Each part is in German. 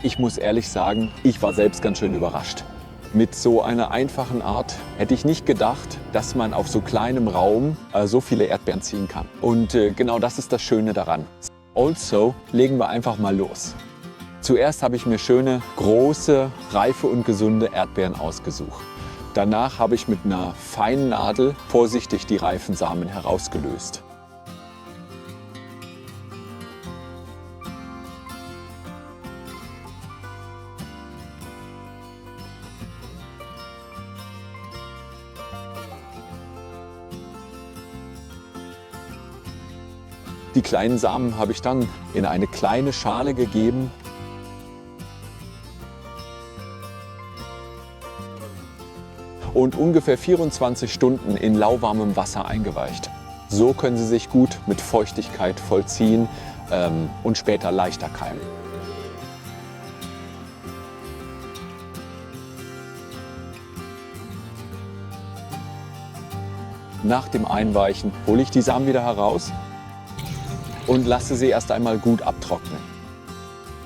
Ich muss ehrlich sagen, ich war selbst ganz schön überrascht. Mit so einer einfachen Art hätte ich nicht gedacht, dass man auf so kleinem Raum so viele Erdbeeren ziehen kann. Und genau das ist das Schöne daran. Also legen wir einfach mal los. Zuerst habe ich mir schöne, große, reife und gesunde Erdbeeren ausgesucht. Danach habe ich mit einer feinen Nadel vorsichtig die reifen Samen herausgelöst. Die kleinen Samen habe ich dann in eine kleine Schale gegeben. Und ungefähr 24 Stunden in lauwarmem Wasser eingeweicht. So können sie sich gut mit Feuchtigkeit vollziehen und später leichter keimen. Nach dem Einweichen hole ich die Samen wieder heraus und lasse sie erst einmal gut abtrocknen.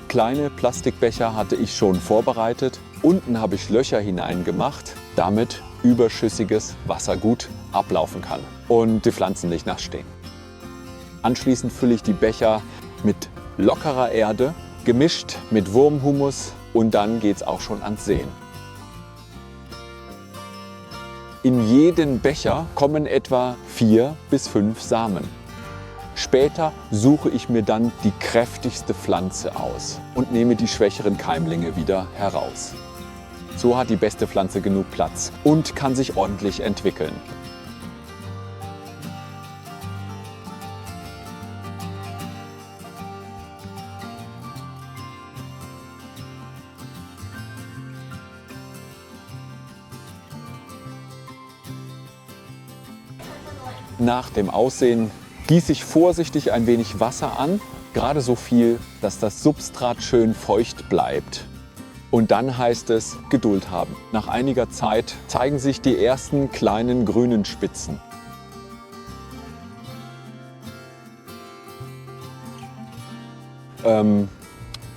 Kleine Plastikbecher hatte ich schon vorbereitet. Unten habe ich Löcher hineingemacht, damit überschüssiges Wasser gut ablaufen kann und die Pflanzen nicht nass stehen. Anschließend fülle ich die Becher mit lockerer Erde, gemischt mit Wurmhumus, und dann geht es auch schon ans Säen. In jeden Becher kommen etwa 4 bis 5 Samen. Später suche ich mir dann die kräftigste Pflanze aus und nehme die schwächeren Keimlinge wieder heraus. So hat die beste Pflanze genug Platz und kann sich ordentlich entwickeln. Nach dem Aussehen gieße ich vorsichtig ein wenig Wasser an, gerade so viel, dass das Substrat schön feucht bleibt. Und dann heißt es Geduld haben. Nach einiger Zeit zeigen sich die ersten kleinen grünen Spitzen.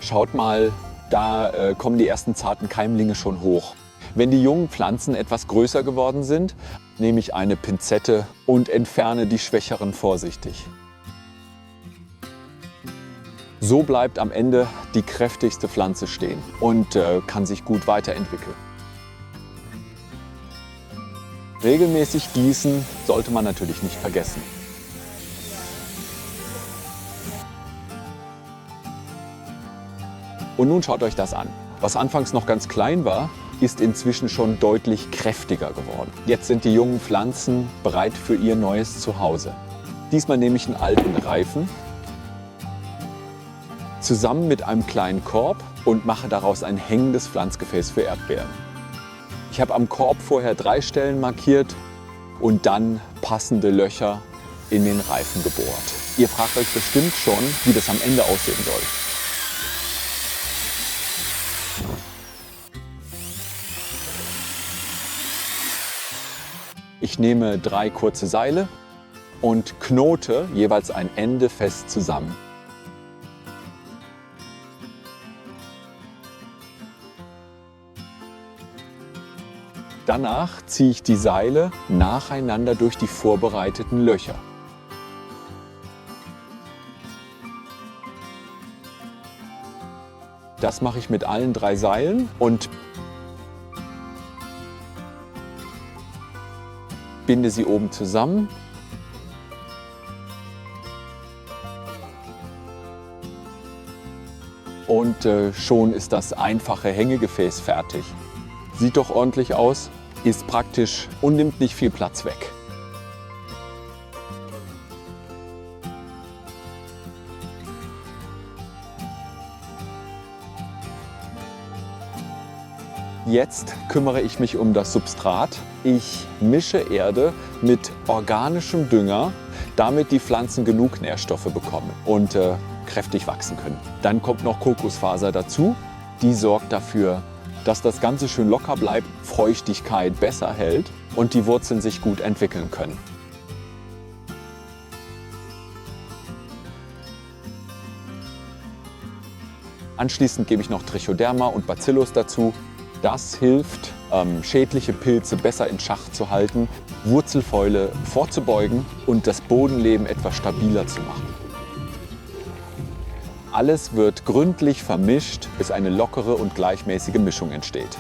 Schaut mal, da kommen die ersten zarten Keimlinge schon hoch. Wenn die jungen Pflanzen etwas größer geworden sind, nehme ich eine Pinzette und entferne die schwächeren vorsichtig. So bleibt am Ende die kräftigste Pflanze stehen und kann sich gut weiterentwickeln. Regelmäßig gießen sollte man natürlich nicht vergessen. Und nun schaut euch das an. Was anfangs noch ganz klein war, ist inzwischen schon deutlich kräftiger geworden. Jetzt sind die jungen Pflanzen bereit für ihr neues Zuhause. Diesmal nehme ich einen alten Reifen zusammen mit einem kleinen Korb und mache daraus ein hängendes Pflanzgefäß für Erdbeeren. Ich habe am Korb vorher 3 Stellen markiert und dann passende Löcher in den Reifen gebohrt. Ihr fragt euch bestimmt schon, wie das am Ende aussehen soll. Ich nehme 3 kurze Seile und knote jeweils ein Ende fest zusammen. Danach ziehe ich die Seile nacheinander durch die vorbereiteten Löcher. Das mache ich mit allen 3 Seilen und binde sie oben zusammen. Und schon ist das einfache Hängegefäß fertig. Sieht doch ordentlich aus, ist praktisch und nimmt nicht viel Platz weg. Jetzt kümmere ich mich um das Substrat. Ich mische Erde mit organischem Dünger, damit die Pflanzen genug Nährstoffe bekommen und kräftig wachsen können. Dann kommt noch Kokosfaser dazu. Die sorgt dafür, dass das Ganze schön locker bleibt, Feuchtigkeit besser hält und die Wurzeln sich gut entwickeln können. Anschließend gebe ich noch Trichoderma und Bacillus dazu. Das hilft, schädliche Pilze besser in Schach zu halten, Wurzelfäule vorzubeugen und das Bodenleben etwas stabiler zu machen. Alles wird gründlich vermischt, bis eine lockere und gleichmäßige Mischung entsteht.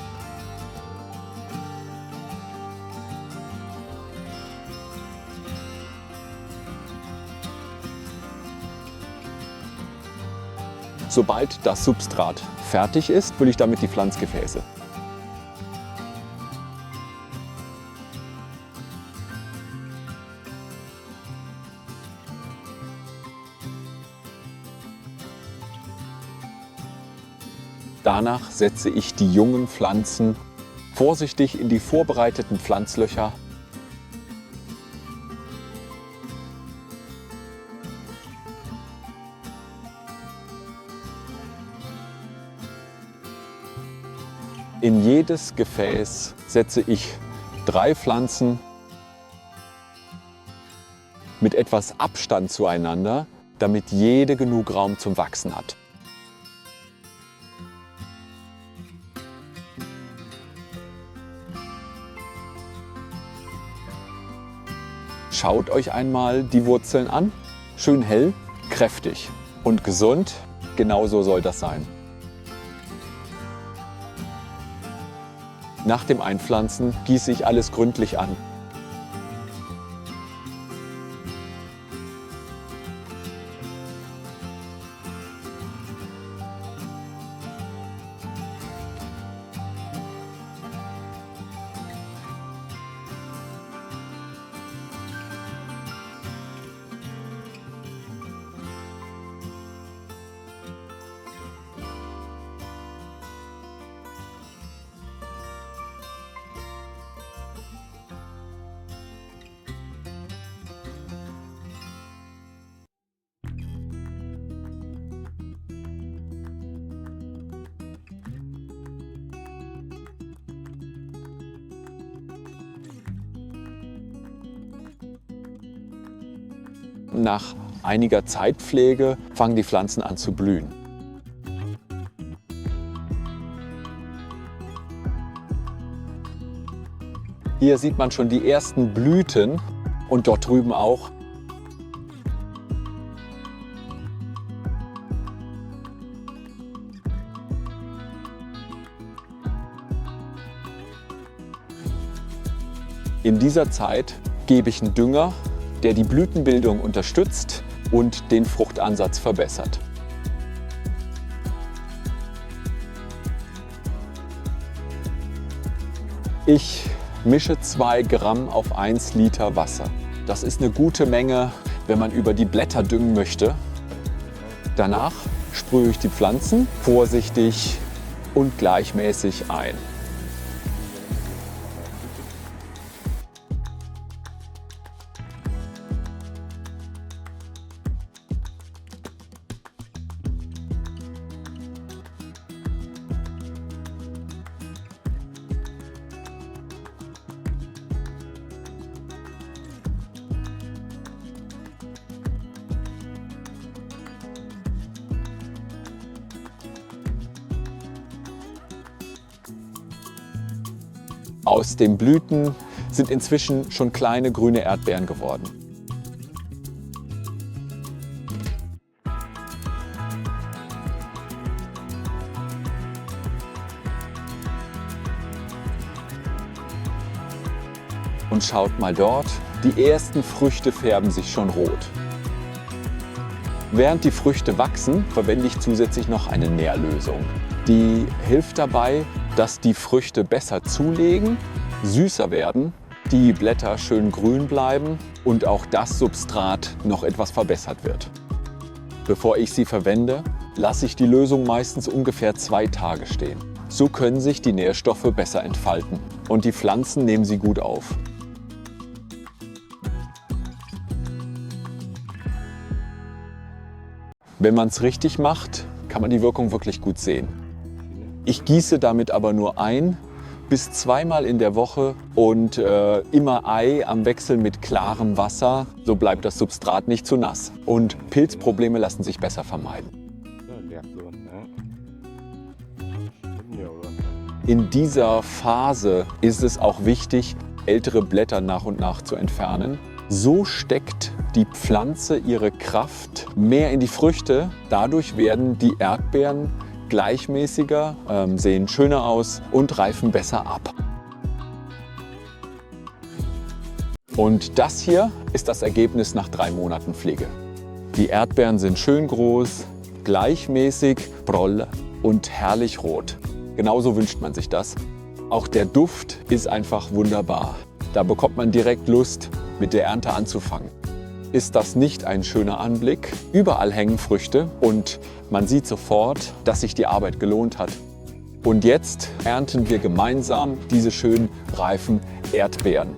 Sobald das Substrat fertig ist, fülle ich damit die Pflanzgefäße. Danach setze ich die jungen Pflanzen vorsichtig in die vorbereiteten Pflanzlöcher. In jedes Gefäß setze ich 3 Pflanzen mit etwas Abstand zueinander, damit jede genug Raum zum Wachsen hat. Schaut euch einmal die Wurzeln an. Schön hell, kräftig und gesund. Genauso soll das sein. Nach dem Einpflanzen gieße ich alles gründlich an. Nach einiger Zeitpflege fangen die Pflanzen an zu blühen. Hier sieht man schon die ersten Blüten und dort drüben auch. In dieser Zeit gebe ich einen Dünger, der die Blütenbildung unterstützt und den Fruchtansatz verbessert. Ich mische 2 Gramm auf 1 Liter Wasser. Das ist eine gute Menge, wenn man über die Blätter düngen möchte. Danach sprühe ich die Pflanzen vorsichtig und gleichmäßig ein. Aus den Blüten sind inzwischen schon kleine grüne Erdbeeren geworden. Und schaut mal dort, die ersten Früchte färben sich schon rot. Während die Früchte wachsen, verwende ich zusätzlich noch eine Nährlösung. Die hilft dabei, dass die Früchte besser zulegen, süßer werden, die Blätter schön grün bleiben und auch das Substrat noch etwas verbessert wird. Bevor ich sie verwende, lasse ich die Lösung meistens ungefähr 2 Tage stehen. So können sich die Nährstoffe besser entfalten und die Pflanzen nehmen sie gut auf. Wenn man es richtig macht, kann man die Wirkung wirklich gut sehen. Ich gieße damit aber nur 1 bis 2 Mal in der Woche und immer Ei am Wechsel mit klarem Wasser. So bleibt das Substrat nicht zu nass und Pilzprobleme lassen sich besser vermeiden. In dieser Phase ist es auch wichtig, ältere Blätter nach und nach zu entfernen. So steckt die Pflanze ihre Kraft mehr in die Früchte. Dadurch werden die Erdbeeren gleichmäßiger, sehen schöner aus und reifen besser ab. Und das hier ist das Ergebnis nach 3 Monaten Pflege. Die Erdbeeren sind schön groß, gleichmäßig, broll und herrlich rot. Genauso wünscht man sich das. Auch der Duft ist einfach wunderbar. Da bekommt man direkt Lust, mit der Ernte anzufangen. Ist das nicht ein schöner Anblick? Überall hängen Früchte und man sieht sofort, dass sich die Arbeit gelohnt hat. Und jetzt ernten wir gemeinsam diese schönen reifen Erdbeeren.